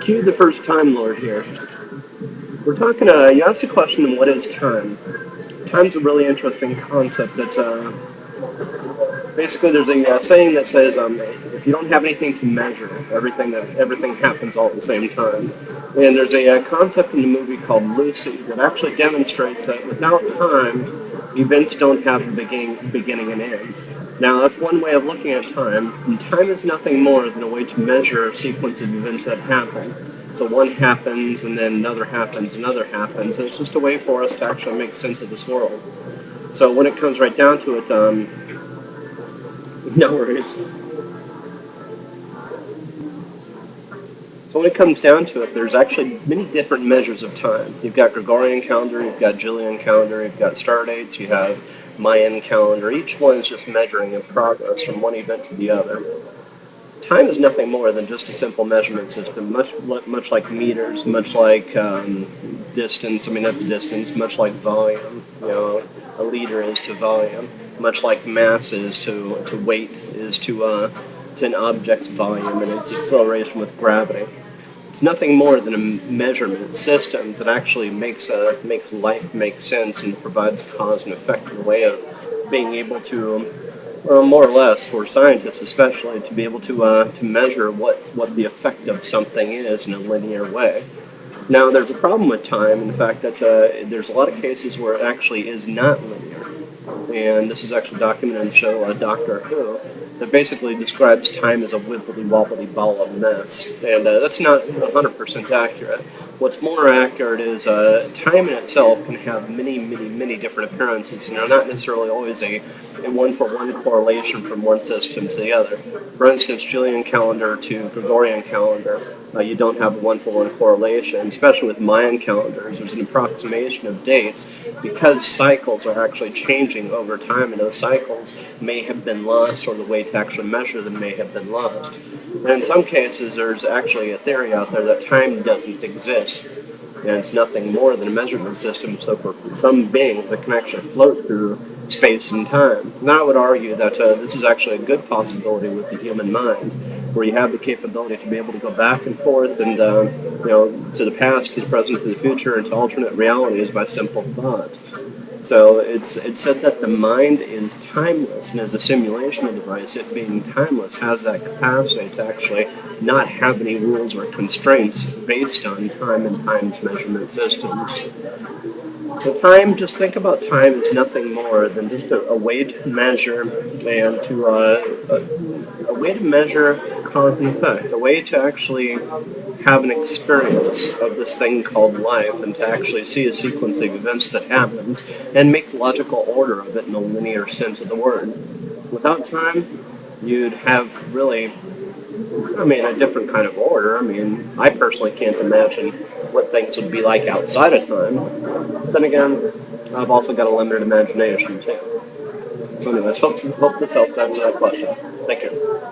Cue the first Time Lord here. We're talking, you asked the question, what is time? Time's a really interesting concept that, basically there's a saying that says, if you don't have anything to measure, everything happens all at the same time. And there's a concept in the movie called Lucy that actually demonstrates that without time, events don't have a beginning and end. Now, that's one way of looking at time, and time is nothing more than a way to measure a sequence of events that happen. So one happens, and then another happens, and it's just a way for us to actually make sense of this world. So when it comes right down to it, no worries. So when it comes down to it, there's actually many different measures of time. You've got Gregorian calendar, you've got Julian calendar, you've got star dates, you have Mayan calendar. Each one is just measuring in progress from one event to the other. Time is nothing more than just a simple measurement system, much like meters, much like distance. I mean, that's distance. Much like volume. A liter is to volume. Much like mass is to weight is to an object's volume and its acceleration with gravity. It's nothing more than a measurement system that actually makes life make sense and provides cause and effect in a way of being able to, or more or less for scientists especially, to be able to measure what the effect of something is in a linear way. Now, there's a problem with time in the fact that there's a lot of cases where it actually is not linear. And this is actually documented in the show Doctor Who, that basically describes time as a wibbly wobbly ball of mess. And that's not 100% accurate. What's more accurate is time in itself can have many different appearances, and they're not necessarily always a one-for-one correlation from one system to the other. For instance, Julian calendar to Gregorian calendar, you don't have a one-for-one correlation, especially with Mayan calendars. There's an approximation of dates because cycles are actually changing over time, and those cycles may have been lost, or the way to actually measure them may have been lost. And in some cases, there's actually a theory out there that time doesn't exist, and it's nothing more than a measurement system. So for some beings, it can actually float through space and time. And I would argue that this is actually a good possibility with the human mind, where you have the capability to be able to go back and forth and to the past, to the present, to the future, and to alternate realities by simple thought. So it's said that the mind is timeless, and as a simulation device, it being timeless has that capacity to actually not have any rules or constraints based on time and time's measurement systems. So time, just think about time as nothing more than just a way to measure and to a way to measure cause and effect, a way to actually have an experience of this thing called life and to actually see a sequence of events that happens and make logical order of it in a linear sense of the word. Without time, you'd have really, a different kind of order. I personally can't imagine what things would be like outside of time. Then again, I've also got a limited imagination too. So anyways, hope this helps answer that question. Thank you.